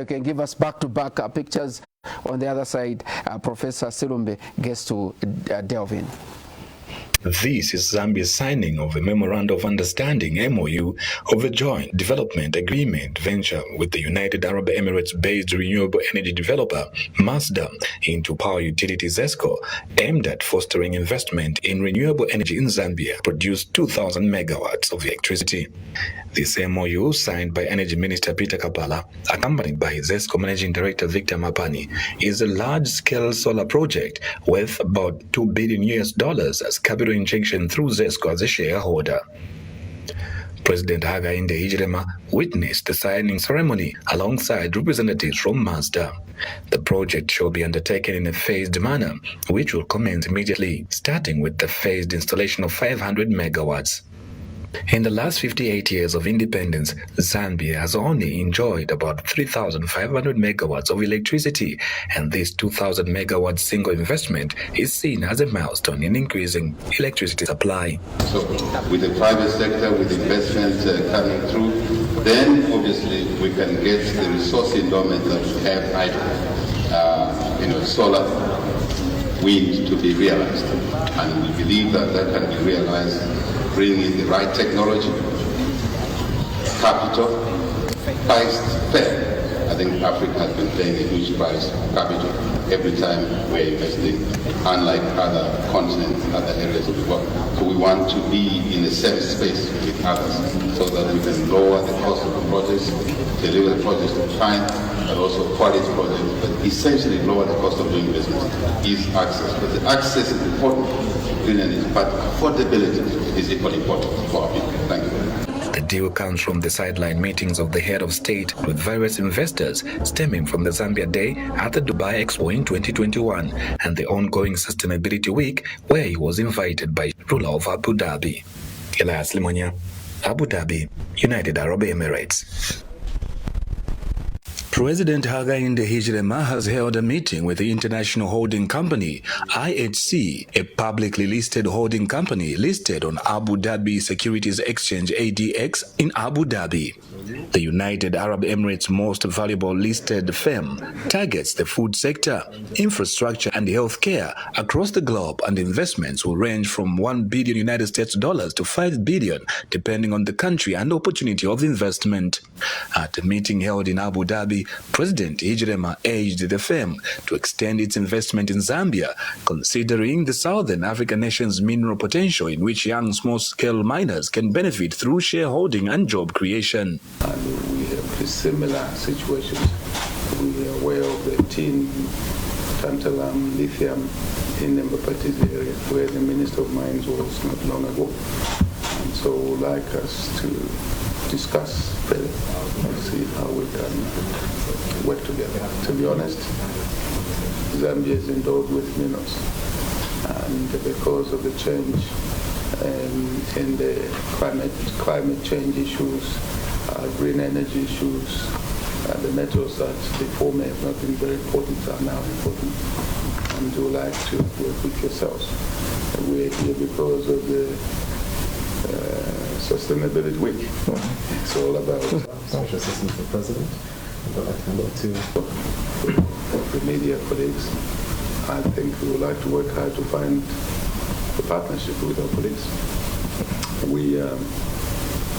you can give us back-to-back pictures. On the other side, Professor Silumbe gets to delve in. This is Zambia's signing of a Memorandum of Understanding MOU of a joint development agreement venture with the United Arab Emirates-based renewable energy developer Masdar into power utility ZESCO, aimed at fostering investment in renewable energy in Zambia, produced 2,000 megawatts of electricity. This MOU, signed by Energy Minister Peter Kapala, accompanied by ZESCO Managing Director Victor Mapani, is a large-scale solar project worth about $2 billion as capital injection through ZESCO as a shareholder. President Hakainde Hichilema witnessed the signing ceremony alongside representatives from Masdar. The project shall be undertaken in a phased manner, which will commence immediately, starting with the phased installation of 500 megawatts. In the last 58 years of independence, Zambia has only enjoyed about 3,500 megawatts of electricity, and this 2,000 megawatt single investment is seen as a milestone in increasing electricity supply. So, with the private sector, with investment coming through, then obviously we can get the resource endowment that we have either, solar, wind to be realized. And we believe that that can be realized, bringing in the right technology, capital, priced fair. I think Africa has been paying a huge price for capital every time we're investing, unlike other continents, other areas of the world. So we want to be in the same space with others so that we can lower the cost of the projects, deliver the projects on time, but also quality projects, but essentially lower the cost of doing business is access. But the access is important, but affordability is equally important for our people. Thank you. The deal comes from the sideline meetings of the head of state with various investors stemming from the Zambia Day at the Dubai Expo in 2021 and the ongoing Sustainability Week, where he was invited by ruler of Abu Dhabi. Elias Limonia, Abu Dhabi, United Arab Emirates. President Hakainde Hichilema has held a meeting with the international holding company IHC, a publicly listed holding company listed on Abu Dhabi Securities Exchange ADX in Abu Dhabi. The United Arab Emirates' most valuable listed firm targets the food sector, infrastructure and healthcare across the globe, and investments will range from $1 billion United States dollars to $5 billion depending on the country and opportunity of investment. At a meeting held in Abu Dhabi, President Hichilema urged the firm to extend its investment in Zambia, considering the Southern African nation's mineral potential, in which young small-scale miners can benefit through shareholding and job creation. And we have similar situations. We are aware of the tin, tantalum, lithium in the Mbapati's area, where the Minister of Mines was not long ago. And so we'd like us to discuss further and see how we can work together. To be honest, Zambia is endowed with minerals, and because of the change in the climate change issues, green energy issues, the metals that before may have not been very important are now important, and we would like to work with yourselves. We're here because of the Sustainability Week. It's all about Special Assistant for the President. The media colleagues. I think we would like to work hard to find a partnership with our colleagues.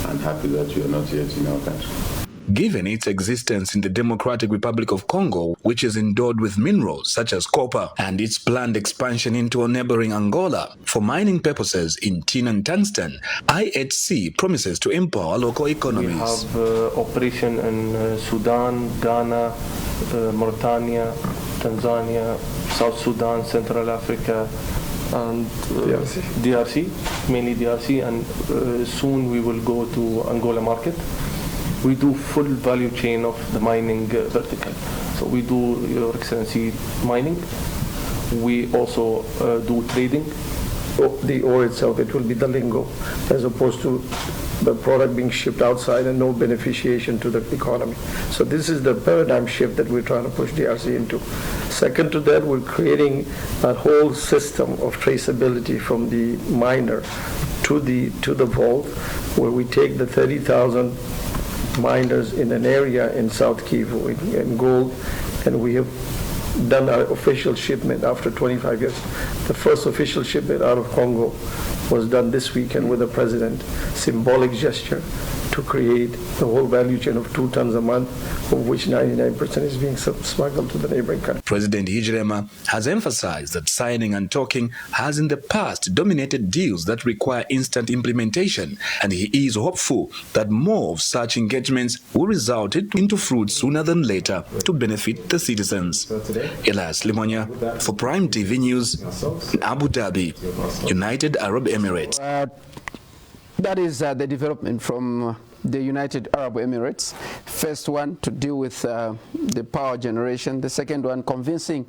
I'm happy that you are not yet in our country. Given its existence in the Democratic Republic of Congo, which is endowed with minerals such as copper, and its planned expansion into neighboring Angola for mining purposes in tin and tungsten, IHC promises to empower local economies. We have operation in Sudan, Ghana, Mauritania, Tanzania, South Sudan, Central Africa, and DRC, mainly DRC, and soon we will go to Angola market. We do full value chain of the mining vertical. So we do, Your Excellency, mining. We also do trading. The ore itself, it will be the lingo, as opposed to the product being shipped outside and no beneficiation to the economy. So this is the paradigm shift that we're trying to push DRC into. Second to that, we're creating a whole system of traceability from the miner to the vault, where we take the 30,000 miners in an area in South Kivu in gold, and we have done our official shipment after 25 years. The first official shipment out of Congo was done this weekend with the president. Symbolic gesture to create the whole value chain of 2 tons a month, of which 99% is being smuggled to the neighboring country. President Hichilema has emphasized that signing and talking has in the past dominated deals that require instant implementation, and he is hopeful that more of such engagements will result into fruit sooner than later to benefit the citizens. Elias Limonya for Prime TV News in Abu Dhabi, United Arab Emirates. That is the development from the United Arab Emirates. First one to deal with the power generation. The second one convincing,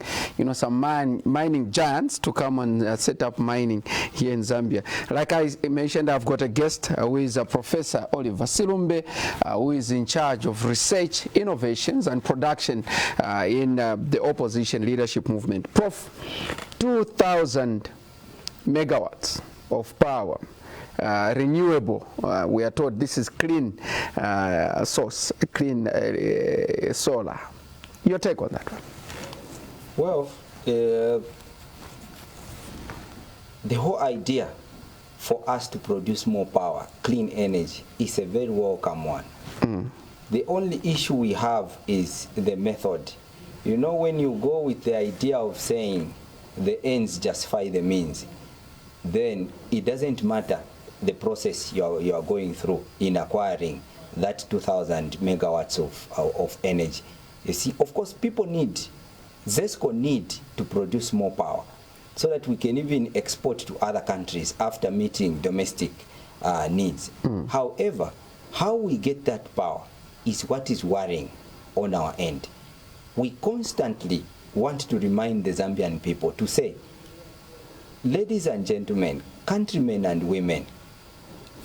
some mining giants to come and set up mining here in Zambia. Like I mentioned, I've got a guest who is Professor Oliver Silumbe, who is in charge of research, innovations, and production in the opposition leadership movement. Prof, 2,000 megawatts of power. Renewable, we are told this is clean source, clean solar. Your take on that one? Well, the whole idea for us to produce more power, clean energy, is a very welcome one. The only issue we have is the method. When you go with the idea of saying the ends justify the means, then it doesn't matter the process you are going through in acquiring that 2,000 megawatts of energy. You see, of course, ZESCO need to produce more power so that we can even export to other countries after meeting domestic needs. However, how we get that power is what is worrying on our end. We constantly want to remind the Zambian people to say, ladies and gentlemen, countrymen and women,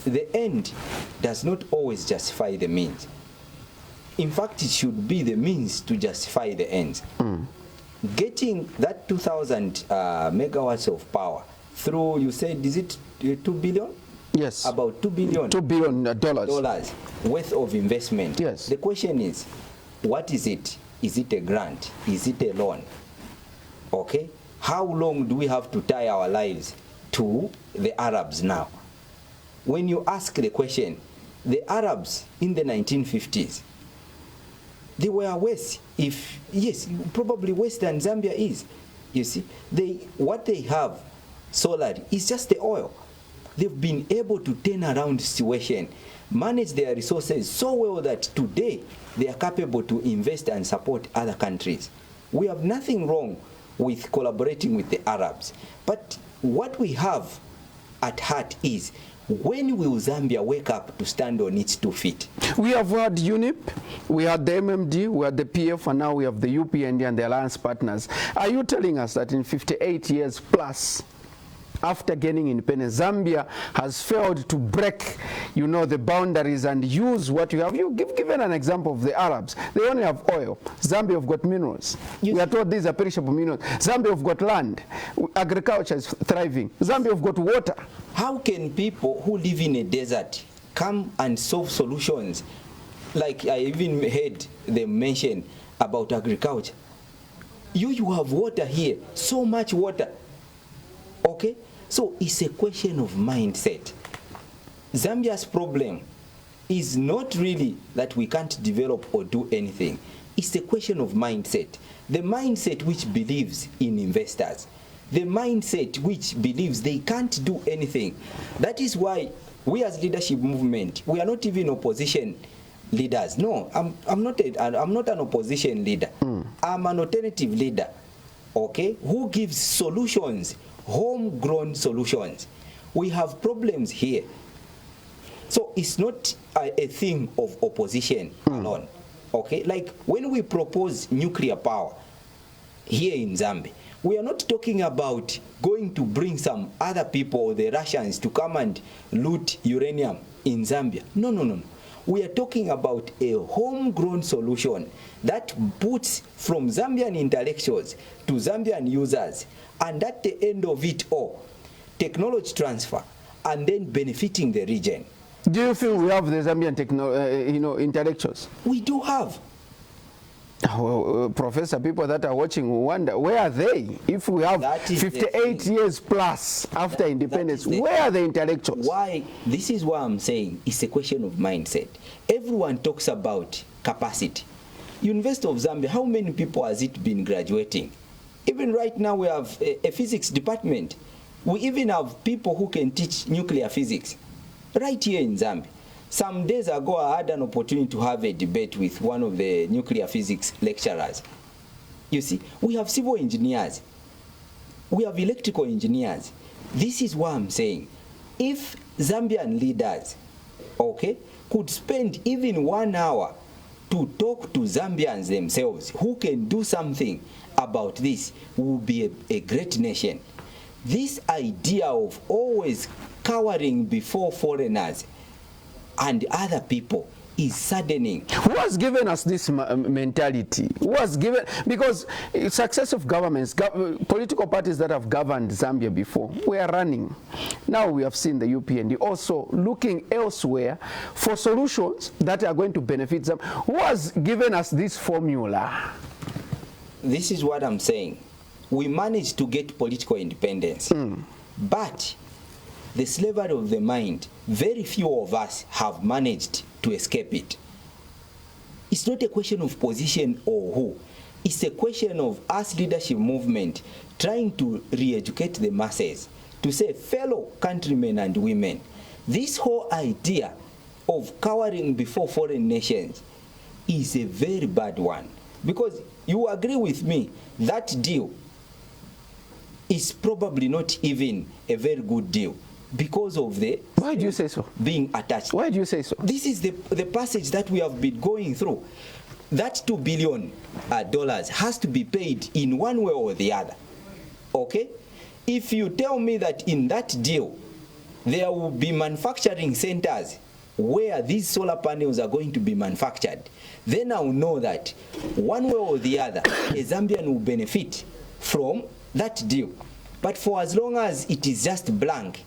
the end does not always justify the means. In fact, it should be the means to justify the ends. Getting that 2,000 megawatts of power through, you said, is it 2 billion? Yes. About $2 billion. $2 billion dollars worth of investment. Yes. The question is, what is it? Is it a grant? Is it a loan? Okay? How long do we have to tie our lives to the Arabs now? When you ask the question, the Arabs in the 1950s, they were worse, probably worse than Zambia is. You see, what they have solar is just the oil. They've been able to turn around the situation, manage their resources so well that today they are capable to invest and support other countries. We have nothing wrong with collaborating with the Arabs. But what we have at heart is, when will Zambia wake up to stand on its 2 feet? We have had UNIP, we had the MMD, we had the PF, and now we have the UPND and the alliance partners. Are you telling us that in 58 years plus, after gaining independence, Zambia has failed to break, the boundaries and use what you have? You given an example of the Arabs. They only have oil. Zambia have got minerals. We are told these are perishable minerals. Zambia have got land. Agriculture is thriving. Zambia have got water. How can people who live in a desert come and solve solutions? Like I even heard them mention about agriculture. You have water here, so much water. Okay? So it's a question of mindset. Zambia's problem is not really that we can't develop or do anything. It's a question of mindset. The mindset which believes in investors. The mindset which believes they can't do anything. That is why we as leadership movement, we are not even opposition leaders. No, I'm not an opposition leader. I'm an alternative leader, okay, who gives solutions, homegrown solutions. We have problems here. So it's not a thing of opposition alone, okay? Like when we propose nuclear power here in Zambia, we are not talking about going to bring some other people, the Russians, to come and loot uranium in Zambia. No. We are talking about a homegrown solution that puts from Zambian intellectuals to Zambian users, and at the end of it all, technology transfer, and then benefiting the region. Do you feel we have the Zambian intellectuals? We do have. Professor, people that are watching will wonder, where are they? If we have 58 years plus after independence, where are the intellectuals? Why? This is why I'm saying it's a question of mindset. Everyone talks about capacity. University of Zambia, how many people has it been graduating? Even right now we have a physics department. We even have people who can teach nuclear physics right here in Zambia. Some days ago, I had an opportunity to have a debate with one of the nuclear physics lecturers. You see, we have civil engineers. We have electrical engineers. This is what I'm saying. If Zambian leaders, okay, could spend even 1 hour to talk to Zambians themselves who can do something about this, we will be a great nation. This idea of always cowering before foreigners and other people is saddening. Who has given us this mentality? Who has given, because successive governments, political parties that have governed Zambia before, were running. Now we have seen the UPND also looking elsewhere for solutions that are going to benefit them. Who has given us this formula? This is what I'm saying. We managed to get political independence, but the slavery of the mind, very few of us have managed to escape it. It's not a question of position or who. It's a question of us leadership movement trying to re-educate the masses, to say, fellow countrymen and women, this whole idea of cowering before foreign nations is a very bad one. Because you agree with me, that deal is probably not even a very good deal, because of the Why do you say so? Being attached. Why do you say so? This is the passage that we have been going through. That $2 billion has to be paid in one way or the other. Okay? If you tell me that in that deal there will be manufacturing centers where these solar panels are going to be manufactured, then I'll know that one way or the other a Zambian will benefit from that deal. But for as long as it is just blank,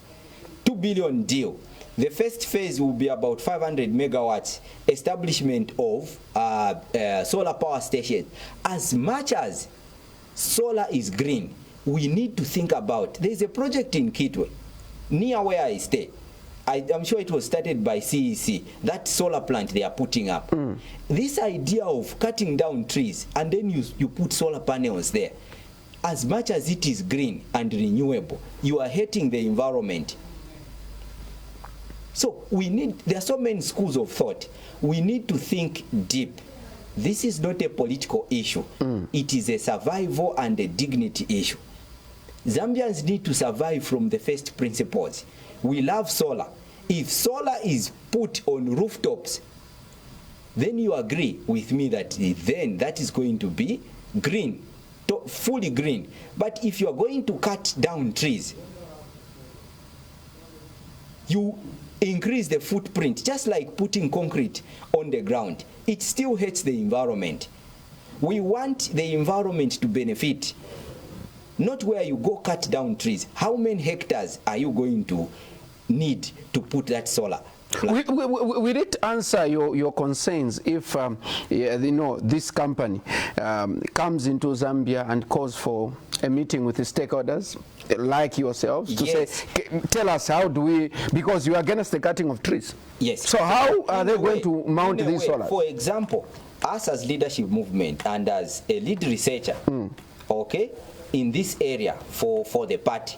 $2 billion deal, the first phase will be about 500 megawatts establishment of solar power stations. As much as solar is green, we need to think about, there's a project in Kitwe near where I stay. I'm sure it was started by CEC, that solar plant they are putting up. This idea of cutting down trees and then you put solar panels there, as much as it is green and renewable, you are hurting the environment. So there are so many schools of thought. We need to think deep. This is not a political issue. It is a survival and a dignity issue. Zambians need to survive from the first principles. We love solar. If solar is put on rooftops, then you agree with me that then that is going to be green, fully green. But if you are going to cut down trees, you increase the footprint, just like putting concrete on the ground. It still hurts the environment. We want the environment to benefit, not where you go cut down trees. How many hectares are you going to need to put that solar? Will it answer your concerns if this company comes into Zambia and calls for a meeting with the stakeholders like yourselves to say, tell us how do we, because you are against the cutting of trees. Yes. So how are they going to mount these solar? For example, us as leadership movement and as a lead researcher, okay, in this area for the party,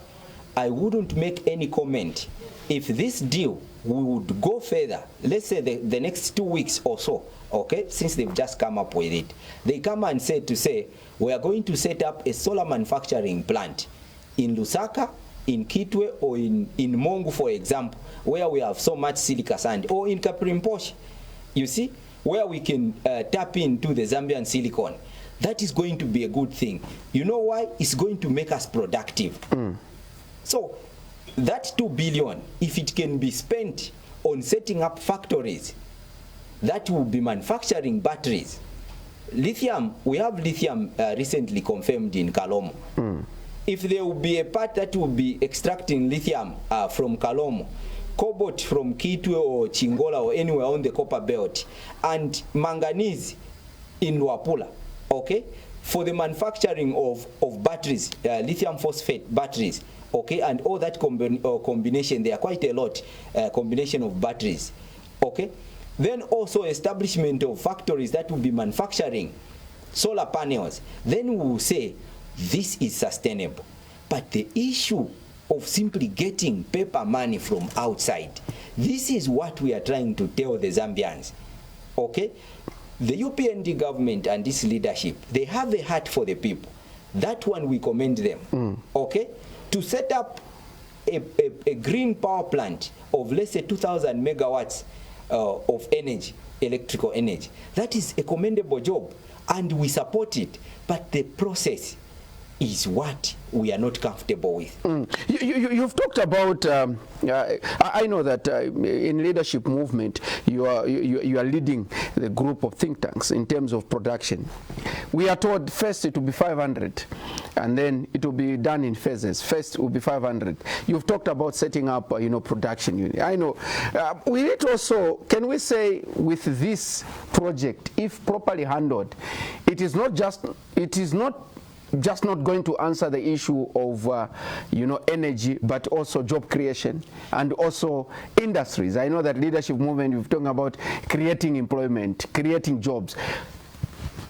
I wouldn't make any comment if this deal we would go further. Let's say the next 2 weeks or so, okay, since they've just come up with it, they come and say we are going to set up a solar manufacturing plant in Lusaka, in Kitwe, or in Mongu, for example, where we have so much silica sand, or in Kaprimposh, you see, where we can tap into the Zambian silicon. That is going to be a good thing. You know why? It's going to make us productive. So that $2 billion, if it can be spent on setting up factories that will be manufacturing batteries. Lithium, we have lithium recently confirmed in Kalomo. If there will be a part that will be extracting lithium from Kalomo, cobalt from Kitwe or Chingola or anywhere on the copper belt, and manganese in Luapula, okay, for the manufacturing of batteries, lithium phosphate batteries, okay, and all that combination, there are quite a lot, combination of batteries, okay. Then also establishment of factories that will be manufacturing solar panels. Then we will say this is sustainable. But the issue of simply getting paper money from outside, this is what we are trying to tell the Zambians, okay. The UPND government and this leadership, they have a heart for the people. That one we commend them, okay? To set up a green power plant of, let's say, 2,000 megawatts of energy, electrical energy. That is a commendable job, and we support it. But the process is what we are not comfortable with. You've talked about, I know that in leadership movement, you are leading the group of think tanks in terms of production. We are told first it will be 500, and then it will be done in phases. First it will be 500. You've talked about setting up, production unit. I know. We need to also, can we say with this project, if properly handled, it is not just not going to answer the issue of energy, but also job creation and also industries. I know that leadership movement, you're talking about creating employment, creating jobs.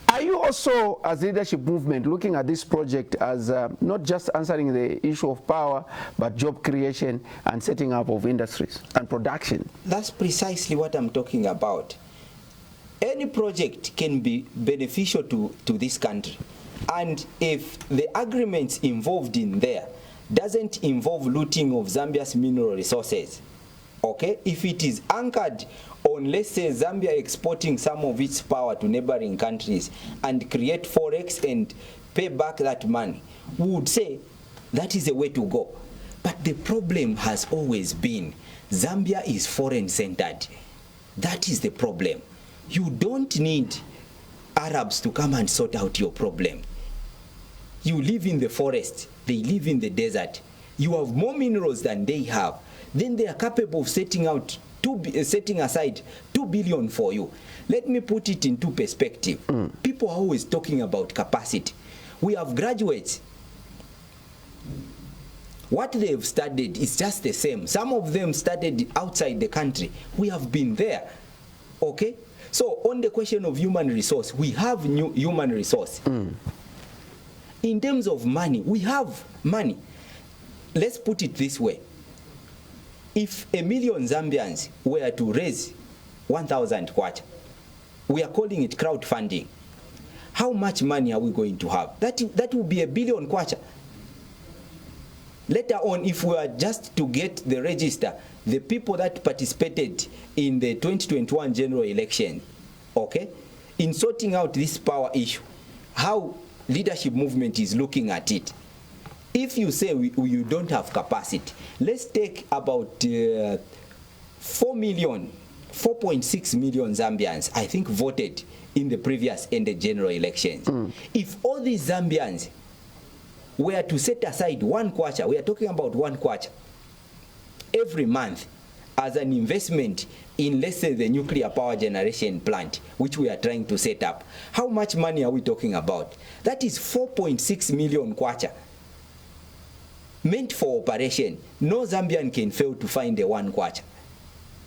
Are you also, as leadership movement, looking at this project as not just answering the issue of power, but job creation and setting up of industries and production? That's precisely what I'm talking about. Any project can be beneficial to this country. And if the agreements involved in there doesn't involve looting of Zambia's mineral resources, okay, if it is anchored on, let's say, Zambia exporting some of its power to neighboring countries and create forex and pay back that money, we would say that is the way to go. But the problem has always been Zambia is foreign-centered. That is the problem. You don't need Arabs to come and sort out your problem. You live in the forest, they live in the desert. You have more minerals than they have. Then they are capable of setting aside 2 billion for you. Let me put it into perspective. People are always talking about capacity. We have graduates. What they've studied is just the same. Some of them studied outside the country. We have been there, okay? So on the question of human resource, we have new human resource. In terms of money, we have money. Let's put it this way. If 1 million Zambians were to raise 1,000 kwacha, we are calling it crowdfunding. How much money are we going to have? That will be 1 billion kwacha. Later on, if we are just to get the register, the people that participated in the 2021 general election, okay, in sorting out this power issue, how leadership movement is looking at it. If you say you don't have capacity, let's take about 4.6 million Zambians, I think, voted in the previous ended general elections. If all these Zambians were to set aside 1 kwacha, we are talking about 1 kwacha, every month as an investment in, let's say, the nuclear power generation plant, which we are trying to set up, how much money are we talking about? That is 4.6 million kwacha meant for operation. No Zambian can fail to find a 1 kwacha.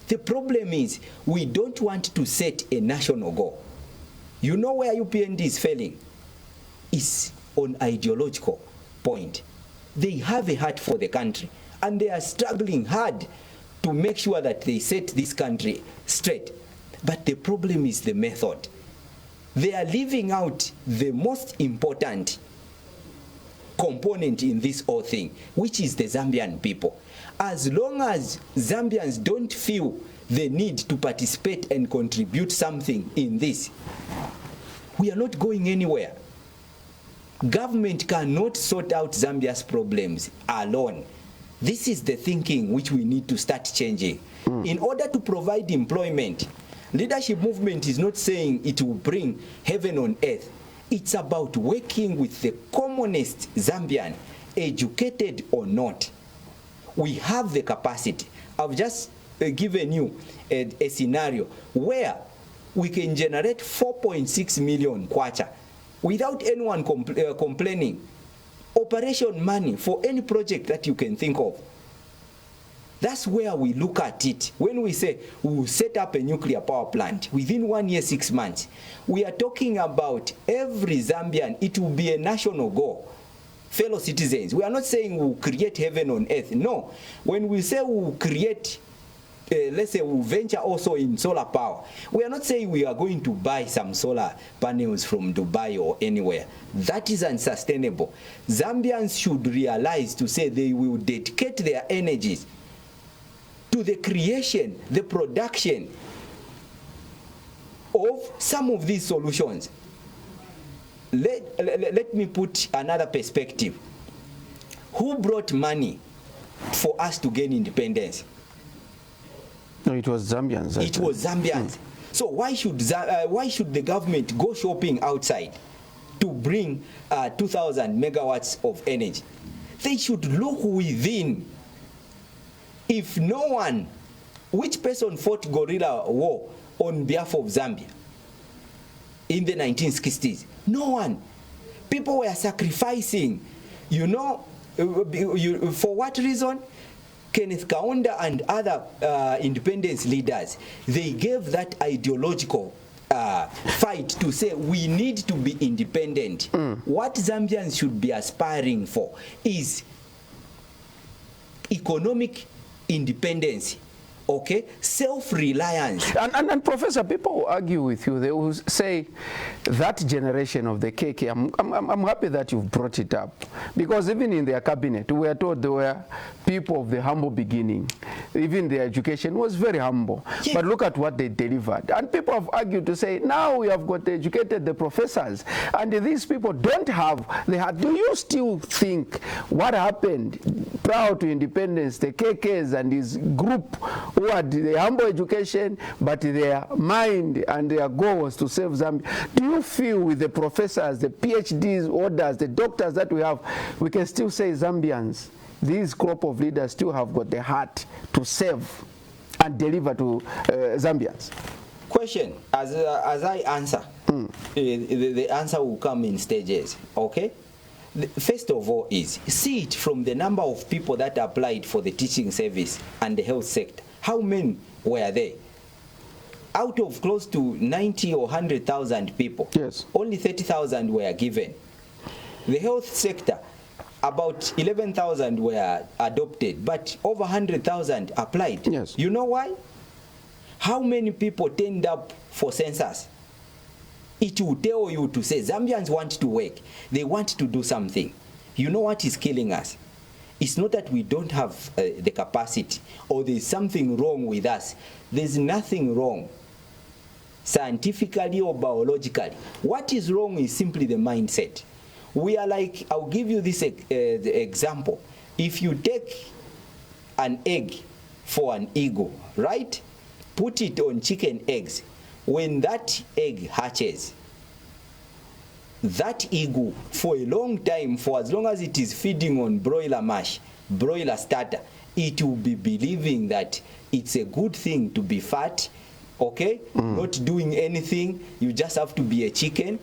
The problem is we don't want to set a national goal. You know where UPND is failing? It's on ideological point. They have a heart for the country, and they are struggling hard to make sure that they set this country straight. But the problem is the method. They are leaving out the most important component in this whole thing, which is the Zambian people. As long as Zambians don't feel the need to participate and contribute something in this, we are not going anywhere. Government cannot sort out Zambia's problems alone. This is the thinking which we need to start changing. In order to provide employment, leadership movement is not saying it will bring heaven on earth. It's about working with the commonest Zambian, educated or not. We have the capacity. I've just given you a scenario where we can generate 4.6 million kwacha without anyone complaining. Operation money for any project that you can think of. That's where we look at it. When we say we will set up a nuclear power plant within 1 year, 6 months, we are talking about every Zambian. It will be a national goal. Fellow citizens, we are not saying we will create heaven on earth. No. When we say we will create, let's say we will venture also in solar power, we are not saying we are going to buy some solar panels from Dubai or anywhere. That is unsustainable. Zambians should realize to say they will dedicate their energies to the creation, the production of some of these solutions. Let me put another perspective. Who brought money for us to gain independence? No, it was Zambians. It was Zambians. So why should the government go shopping outside to bring 2,000 megawatts of energy? They should look within. If no one, which person fought guerrilla war on behalf of Zambia in the 1960s? No one. People were sacrificing. You know, for what reason? Kenneth Kaunda and other independence leaders, they gave that ideological fight to say we need to be independent. What Zambians should be aspiring for is economic independence, okay, self-reliance. And Professor, people will argue with you. They will say that generation of the KK, I'm happy that you've brought it up, because even in their cabinet, we were told they were people of the humble beginning. Even their education was very humble. Yeah. But look at what they delivered. And people have argued to say, now we have got educated the professors, and these people don't have, do you still think what happened prior to independence, the KKs and his group who had the humble education, but their mind and their goal was to save Zambia? Do you feel with the professors, the PhDs, orders, the doctors that we have, we can still say Zambians, these crop of leaders still have got the heart to save and deliver to Zambians? Question, as I answer, the answer will come in stages, okay? First of all is, see it from the number of people that applied for the teaching service and the health sector. How many were there? Out of close to 90 or 100,000 people, yes, only 30,000 were given. The health sector, about 11,000 were adopted, but over 100,000 applied. Yes. You know why? How many people turned up for census? It will tell you to say Zambians want to work. They want to do something. You know what is killing us? It's not that we don't have the capacity or there's something wrong with us. There's nothing wrong, scientifically or biologically. What is wrong is simply the mindset. We are like, I'll give you this the example. If you take an egg for an eagle, right? Put it on chicken eggs. When that egg hatches, that eagle, for a long time, for as long as it is feeding on broiler mash, broiler starter, it will be believing that it's a good thing to be fat, okay? Not doing anything, you just have to be a chicken.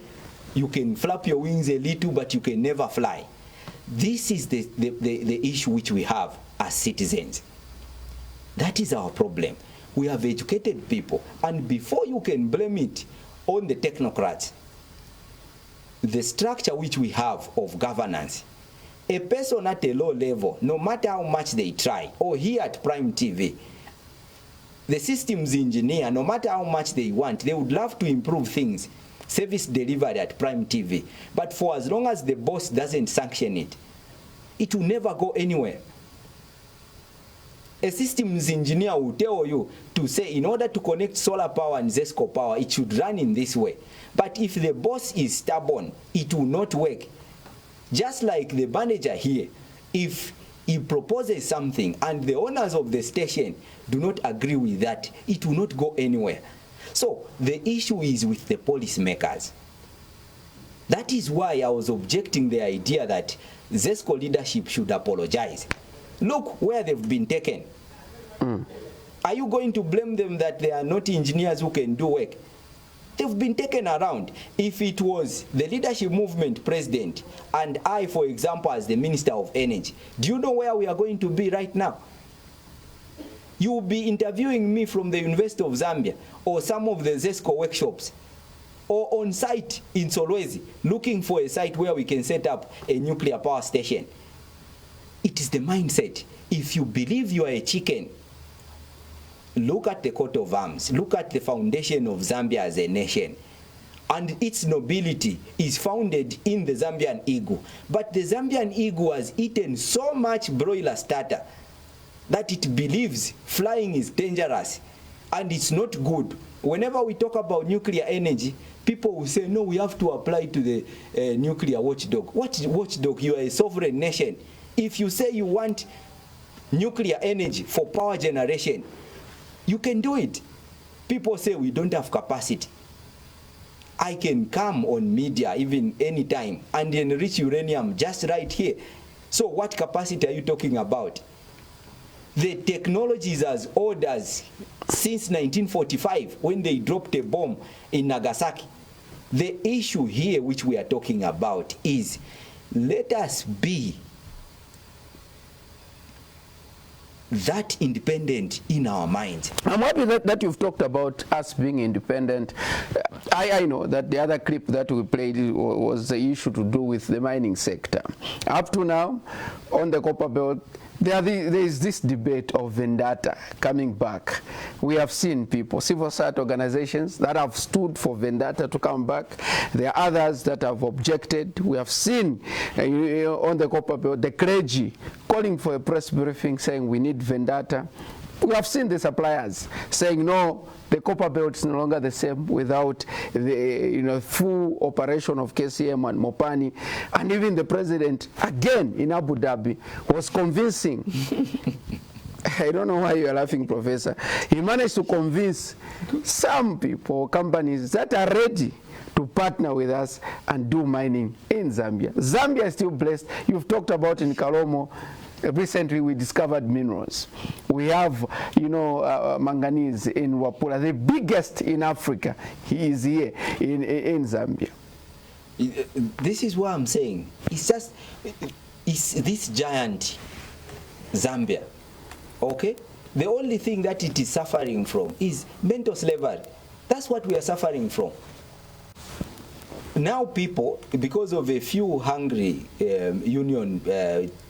You can flap your wings a little, but you can never fly. This is the issue which we have as citizens. That is our problem. We have educated people, and before you can blame it on the technocrats, the structure which we have of governance, a person at a low level, no matter how much they try, or here at Prime TV, the systems engineer, no matter how much they want, they would love to improve things, service delivered at Prime TV, but for as long as the boss doesn't sanction it, it will never go anywhere. A systems engineer will tell you to say, in order to connect solar power and ZESCO power, it should run in this way. But if the boss is stubborn, it will not work. Just like the manager here, if he proposes something and the owners of the station do not agree with that, it will not go anywhere. So the issue is with the policymakers. That is why I was objecting the idea that ZESCO leadership should apologize. Look where they've been taken. Are you going to blame them that they are not engineers who can do work? They've been taken around. If it was the leadership movement president and I, for example, as the Minister of Energy, do you know where we are going to be right now? You will be interviewing me from the University of Zambia or some of the ZESCO workshops or on site in Solwezi looking for a site where we can set up a nuclear power station. It is the mindset. If you believe you are a chicken, look at the coat of arms. Look at the foundation of Zambia as a nation. And its nobility is founded in the Zambian eagle. But the Zambian eagle has eaten so much broiler starter that it believes flying is dangerous and it's not good. Whenever we talk about nuclear energy, people will say, no, we have to apply to the nuclear watchdog. What watchdog? You are a sovereign nation. If you say you want nuclear energy for power generation, you can do it. People say we don't have capacity. I can come on media even anytime and enrich uranium just right here. So what capacity are you talking about? The technology is as old as since 1945 when they dropped a bomb in Nagasaki. The issue here which we are talking about is let us be that independent in our minds. I'm happy that you've talked about us being independent. I know that the other clip that we played was the issue to do with the mining sector. Up to now, on the Copper Belt, there is this debate of vendetta coming back. We have seen people, civil society organizations that have stood for vendetta to come back. There are others that have objected. We have seen on the Copper Belt, the clergy calling for a press briefing saying we need vendetta. We have seen the suppliers saying no, the Copper Belt is no longer the same without the full operation of KCM and Mopani. And even the president, again in Abu Dhabi, was convincing. I don't know why you are laughing, Professor. He managed to convince some people, companies that are ready to partner with us and do mining in Zambia. Zambia is still blessed. You've talked about in Kalomo. Recently, we discovered minerals. We have, manganese in Wapula, the biggest in Africa. He is here in Zambia. This is what I'm saying. It's this giant Zambia, okay? The only thing that it is suffering from is mental slavery. That's what we are suffering from. Now people, because of a few hungry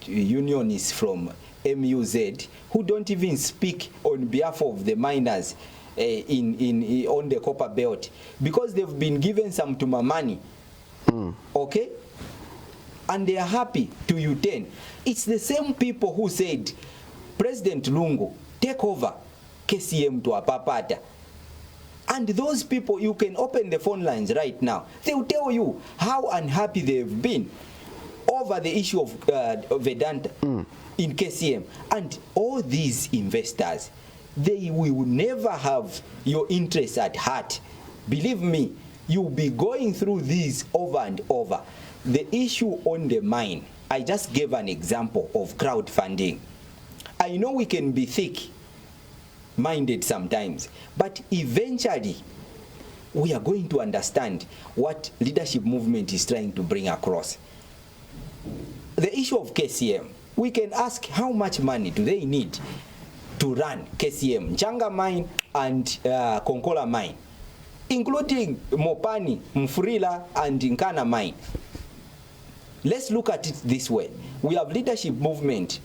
unionists from MUZ who don't even speak on behalf of the miners on the Copper Belt, because they've been given some Tuma money, okay? And they are happy to U-turn. It's the same people who said, President Lungu, take over KCM to Apapata. And those people, you can open the phone lines right now. They will tell you how unhappy they've been over the issue of Vedanta in KCM. And all these investors, they will never have your interests at heart. Believe me, you'll be going through these over and over. The issue on the mine, I just gave an example of crowdfunding. I know we can be thick-minded sometimes, but eventually we are going to understand what leadership movement is trying to bring across. The issue of KCM, we can ask how much money do they need to run KCM, Changa mine and Konkola mine, including Mopani, Mfurila and Nkana mine. Let's look at it this way. We have leadership movement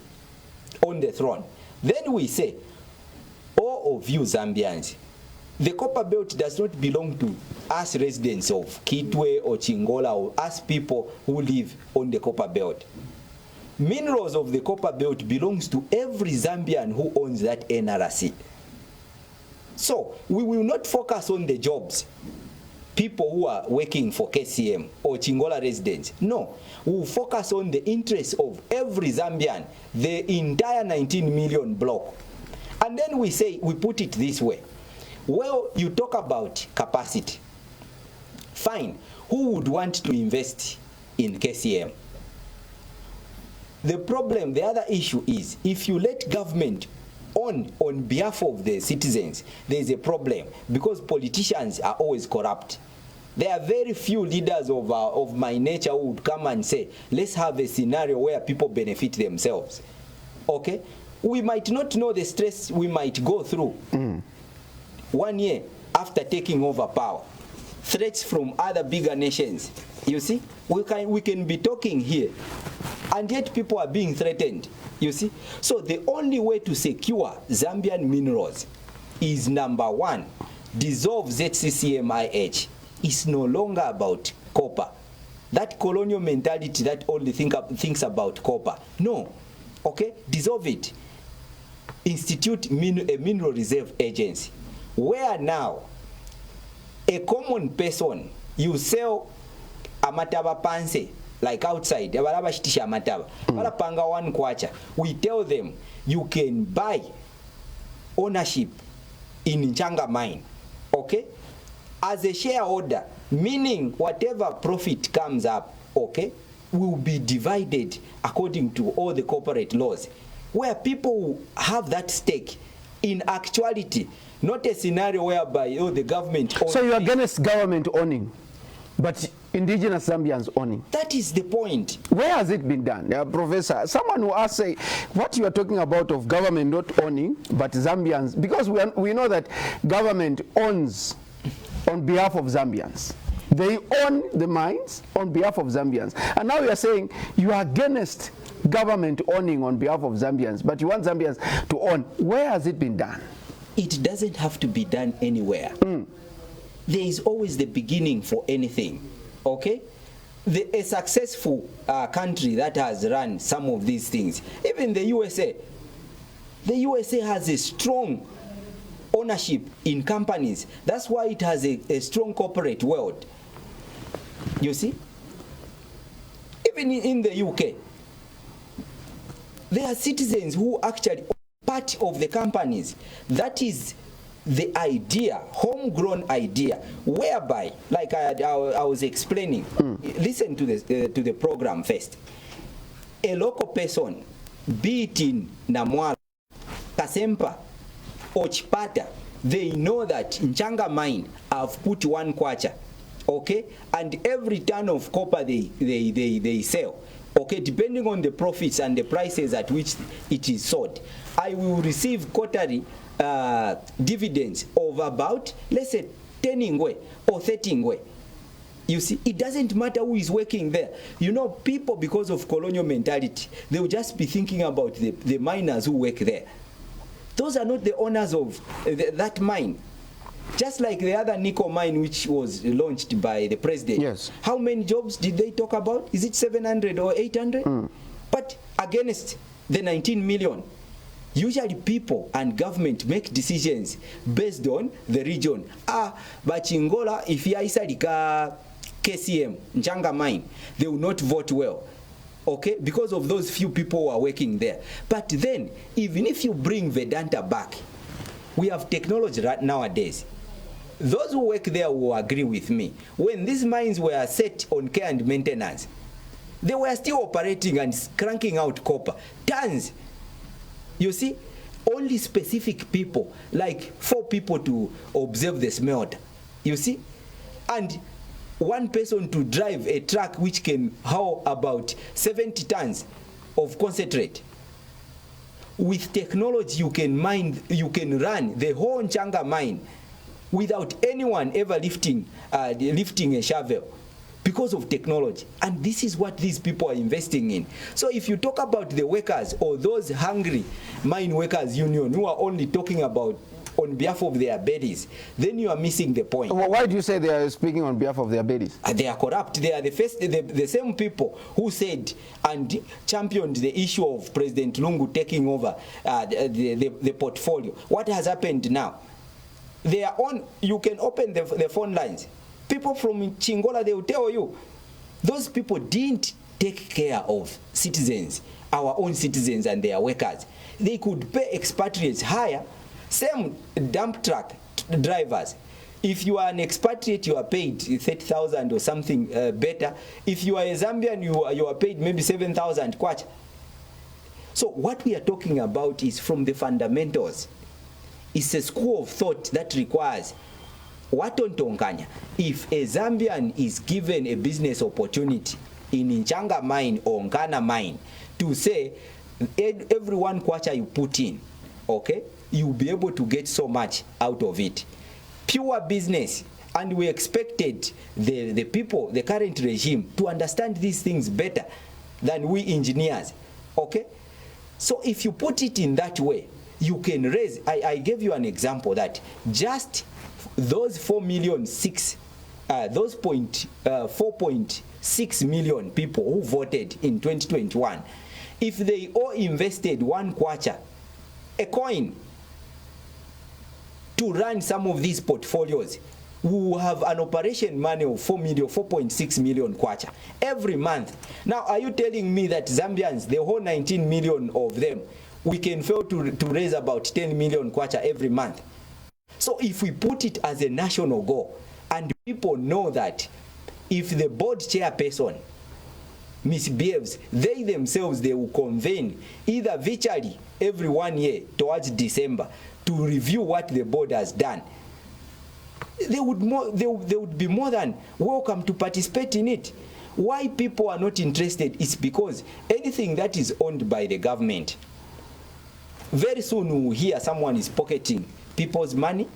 on the throne. Then we say, all of you Zambians, the Copper Belt does not belong to us residents of Kitwe or Chingola or us people who live on the Copper Belt. Minerals of the Copper Belt belongs to every Zambian who owns that NRC. So we will not focus on the jobs, people who are working for KCM or Chingola residents. No, we will focus on the interests of every Zambian, the entire 19 million block. And then we say, we put it this way. Well, you talk about capacity. Fine. Who would want to invest in KCM? The problem, the other issue is, if you let government on behalf of the citizens, there is a problem because politicians are always corrupt. There are very few leaders of my nature who would come and say, let's have a scenario where people benefit themselves. Okay? We might not know the stress we might go through 1 year after taking over power. Threats from other bigger nations. You see? We can be talking here, and yet people are being threatened. You see? So the only way to secure Zambian minerals is, number one, dissolve ZCCMIH. It's no longer about copper. That colonial mentality that only thinks about copper. No. Okay? Dissolve it. Institute a mineral reserve agency, where now a common person, you sell amataba panse, like outside, panga 1 kwacha. We tell them you can buy ownership in Nchanga mine, okay, as a shareholder, meaning whatever profit comes up, okay, will be divided according to all the corporate laws, where people have that stake in actuality, not a scenario whereby the government owns. So you are against government owning, but indigenous Zambians owning. That is the point. Where has it been done? Professor, someone who asks, say, what you are talking about of government not owning, but Zambians, because we know that government owns on behalf of Zambians. They own the mines on behalf of Zambians. And now you are saying you are against government owning on behalf of Zambians, but you want Zambians to own. Where has it been done? It doesn't have to be done anywhere. There is always the beginning for anything. Okay? A successful country that has run some of these things, even the USA. The USA has a strong ownership in companies. That's why it has a strong corporate world. You see? Even in the UK, there are citizens who actually are part of the companies. That is the idea, homegrown idea, whereby, like I was explaining, listen to the program first. A local person, be it in Namwala, Kasempa, or Chipata, they know that Nchanga mine have put 1 kwacha, okay, and every ton of copper they sell, okay, depending on the profits and the prices at which it is sold, I will receive quarterly dividends of about, let's say, 10 ngwe or 30 ngwe. You see, it doesn't matter who is working there. You know, people, because of colonial mentality, they will just be thinking about the miners who work there. Those are not the owners of that mine. Just like the other nickel mine which was launched by the president. Yes. How many jobs did they talk about? Is it 700 or 800? But against the 19 million. Usually people and government make decisions based on the region. But Chingola, if you are KCM, Nchanga mine, they will not vote well. Okay, because of those few people who are working there. But then, even if you bring Vedanta back, we have technology right nowadays. Those who work there will agree with me. When these mines were set on care and maintenance, they were still operating and cranking out copper, tons. You see, only specific people, like 4 people to observe the smelter. You see, and 1 person to drive a truck which can haul about 70 tons of concentrate. With technology, you can run the whole Nchanga mine without anyone ever lifting a shovel, because of technology. And this is what these people are investing in. So if you talk about the workers or those hungry mine workers union who are only talking about on behalf of their bellies, then you are missing the point. Well, why do you say they are speaking on behalf of their bellies? They are corrupt. They are the same people who said and championed the issue of President Lungu taking over the portfolio. What has happened now? They are on. You can open the phone lines. People from Chingola, they will tell you, those people didn't take care of citizens, our own citizens and their workers. They could pay expatriates higher. Same dump truck drivers. If you are an expatriate, you are paid 30,000 or something better. If you are a Zambian, you are paid maybe 7,000 kwacha. So what we are talking about is from the fundamentals. It's a school of thought that requires Watontonganya. If a Zambian is given a business opportunity in Nchanga mine or Nkana mine, to say every 1 kwacha you put in, okay, you'll be able to get so much out of it. Pure business. And we expected the people, the current regime, to understand these things better than we engineers, okay? So if you put it in that way, you can raise, I gave you an example that just those 4.6 million people who voted in 2021, if they all invested 1 kwacha, a coin, to run some of these portfolios, we will have an operation money of 4.6 million kwacha every month. Now, are you telling me that Zambians, the whole 19 million of them, we can fail to raise about 10 million kwacha every month? So if we put it as a national goal, and people know that if the board chairperson misbehaves, they themselves, they will convene either virtually every 1 year towards December to review what the board has done, they would be more than welcome to participate in it. Why people are not interested is because anything that is owned by the government, very soon we will hear someone is pocketing people's money.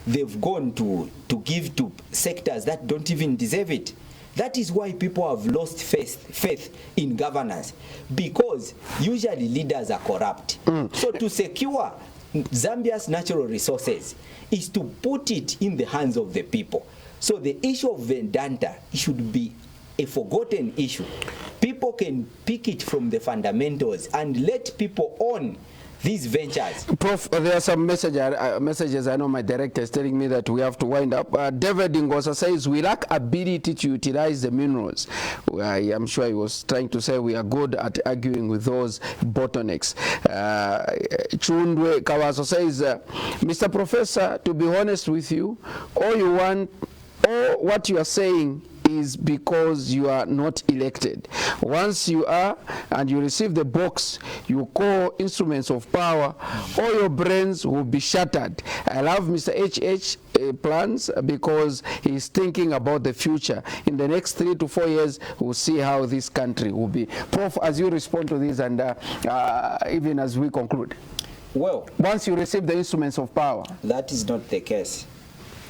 They've gone to give to sectors that don't even deserve it. That is why people have lost faith in governance, because usually leaders are corrupt. So to secure Zambia's natural resources is to put it in the hands of the people. So the issue of Vedanta should be a forgotten issue. People can pick it from the fundamentals and let people own these ventures. Prof, there are some messages. I know my director is telling me that we have to wind up. David Ngosa says we lack ability to utilize the minerals. I am sure he was trying to say we are good at arguing with those bottlenecks. Chundwe Kawaso says, Mr. Professor, to be honest with you, all what you are saying is because you are not elected. Once you are and you receive the box you call instruments of power, all your brains will be shattered. I love Mr. HH plans because he's thinking about the future. In the next 3 to 4 years, we'll see how this country will be. Prof, as you respond to this and even as we conclude. Well, once you receive the instruments of power. That is not the case.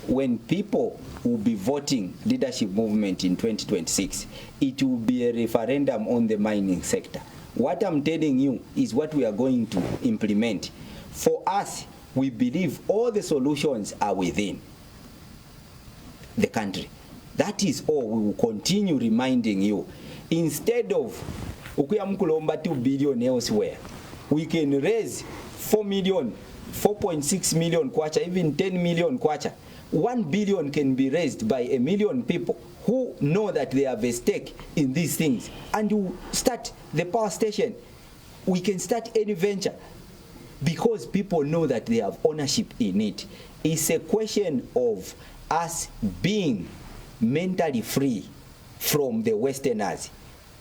When people will be voting leadership movement in 2026, it will be a referendum on the mining sector. What I'm telling you is what we are going to implement. For us, we believe all the solutions are within the country. That is all we will continue reminding you. Instead of ukuyamkulomba 2 billion elsewhere, we can raise 4 million, 4.6 million kwacha, even 10 million kwacha. 1 billion can be raised by 1 million people who know that they have a stake in these things, and you start the power station. We can start any venture because people know that they have ownership in it. It's a question of us being mentally free from the Westerners.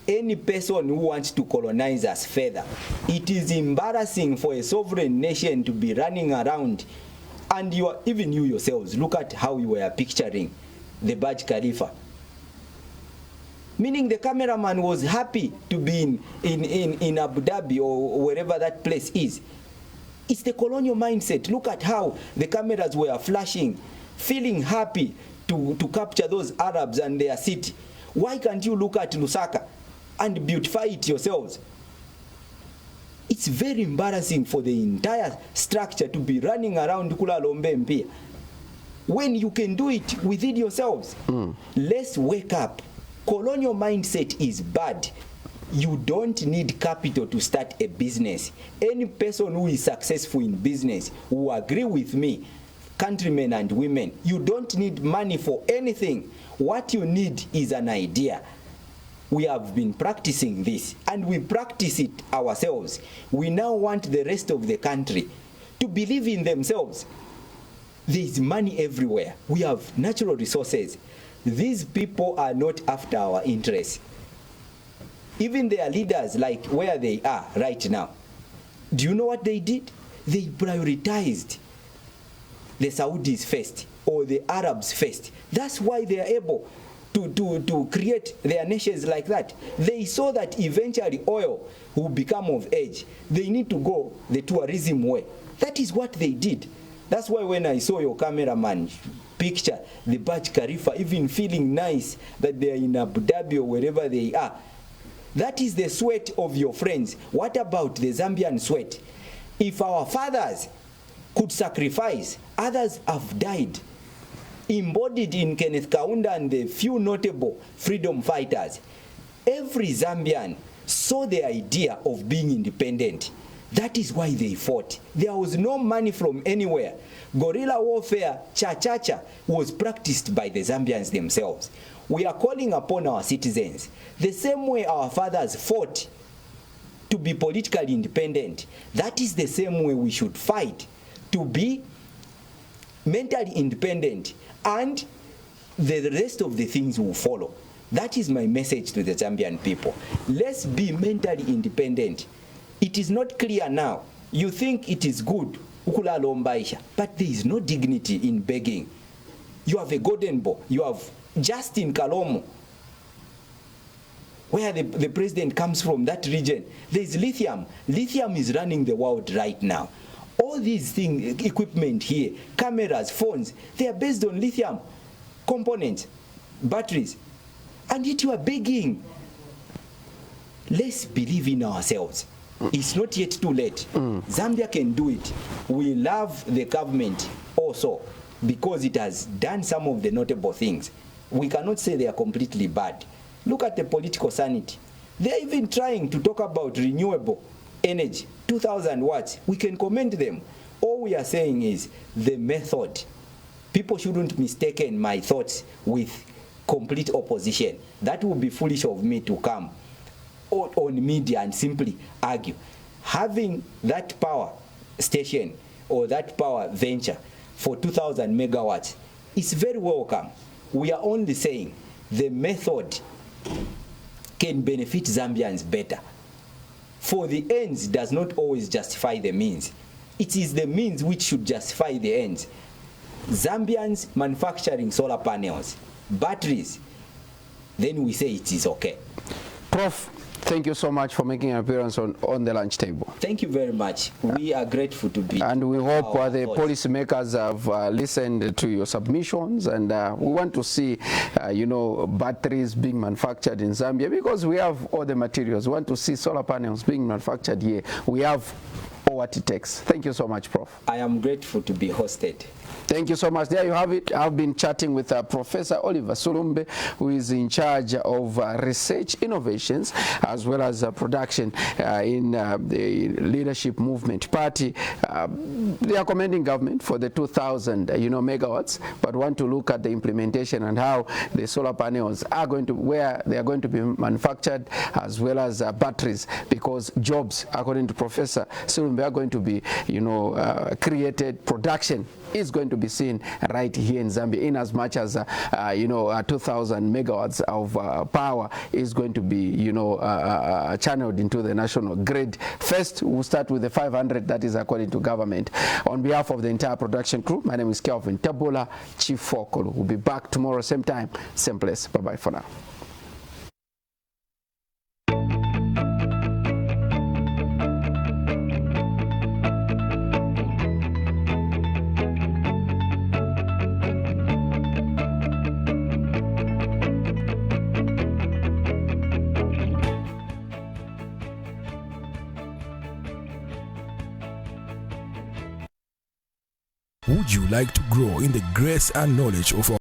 Any person who wants to colonize us further, it is embarrassing for a sovereign nation to be running around. And even you yourselves, look at how you were picturing the Burj Khalifa. Meaning the cameraman was happy to be in Abu Dhabi or wherever that place is. It's the colonial mindset. Look at how the cameras were flashing, feeling happy to capture those Arabs and their city. Why can't you look at Lusaka and beautify it yourselves? It's very embarrassing for the entire structure to be running around Kula Lombe Mpia when you can do it within yourselves. Let's wake up. Colonial mindset is bad. You don't need capital to start a business. Any person who is successful in business will agree with me, countrymen and women, you don't need money for anything. What you need is an idea. We have been practicing this, and we practice it ourselves. We now want the rest of the country to believe in themselves. There is money everywhere. We have natural resources. These people are not after our interests. Even their leaders, like where they are right now, Do you know what they did? They prioritized the Saudis first, or the Arabs first. That's why they are able to create their nations like that. They saw that eventually oil will become of age. They need to go the tourism way. That is what they did. That's why when I saw your cameraman picture the Burj Khalifa, even feeling nice that they are in Abu Dhabi or wherever they are, that is the sweat of your friends. What about the Zambian sweat? If our fathers could sacrifice, others have died. Embodied in Kenneth Kaunda and the few notable freedom fighters, every Zambian saw the idea of being independent. That is why they fought. There was no money from anywhere. Guerrilla warfare, cha-cha-cha, was practiced by the Zambians themselves. We are calling upon our citizens, the same way our fathers fought to be politically independent, that is the same way we should fight to be mentally independent, and the rest of the things will follow. That is my message to the Zambian people. Let's be mentally independent. It is not clear now. You think it is good, but there is no dignity in begging. You have a golden boy. You have Justin Kalomo, where the president comes from, that region. There is lithium. Lithium is running the world right now. All these things, equipment here, cameras, phones, they are based on lithium components, batteries. And yet you are begging. Let's believe in ourselves. It's not yet too late. Zambia can do it. We love the government also because it has done some of the notable things. We cannot say they are completely bad. Look at the political sanity. They're even trying to talk about renewable energy, 2,000 watts. We can commend them. All we are saying is the method. People shouldn't mistaken my thoughts with complete opposition. That would be foolish of me to come on media and simply argue. Having that power station or that power venture for 2,000 megawatts is very welcome. We are only saying the method can benefit Zambians better. For the ends does not always justify the means. It is the means which should justify the ends. Zambians manufacturing solar panels, batteries, then we say it is okay. Prof, thank you so much for making an appearance on the lunch table. Thank you very much. We are grateful to be. And we hope the voice. policymakers have listened to your submissions, and we want to see, batteries being manufactured in Zambia, because we have all the materials. We want to see solar panels being manufactured here. We have all what it takes. Thank you so much, Prof. I am grateful to be hosted. Thank you so much. There you have it. I've been chatting with Professor Oliver Sulumbe, who is in charge of research innovations as well as production in the Leadership Movement Party. They are commending government for the 2,000 megawatts, but want to look at the implementation and how the solar panels are going to, where they are going to be manufactured, as well as batteries, because jobs, according to Professor Sulumbe, are going to be created. Production is going to be seen right here in Zambia, in as much as 2,000 megawatts of power is going to be channeled into the national grid. First, we'll start with the 500, that is according to government. On behalf of the entire production crew, my name is Kelvin Tabula, Chief Fokolo. We'll be back tomorrow, same time, same place. Bye-bye for now. Would you like to grow in the grace and knowledge of our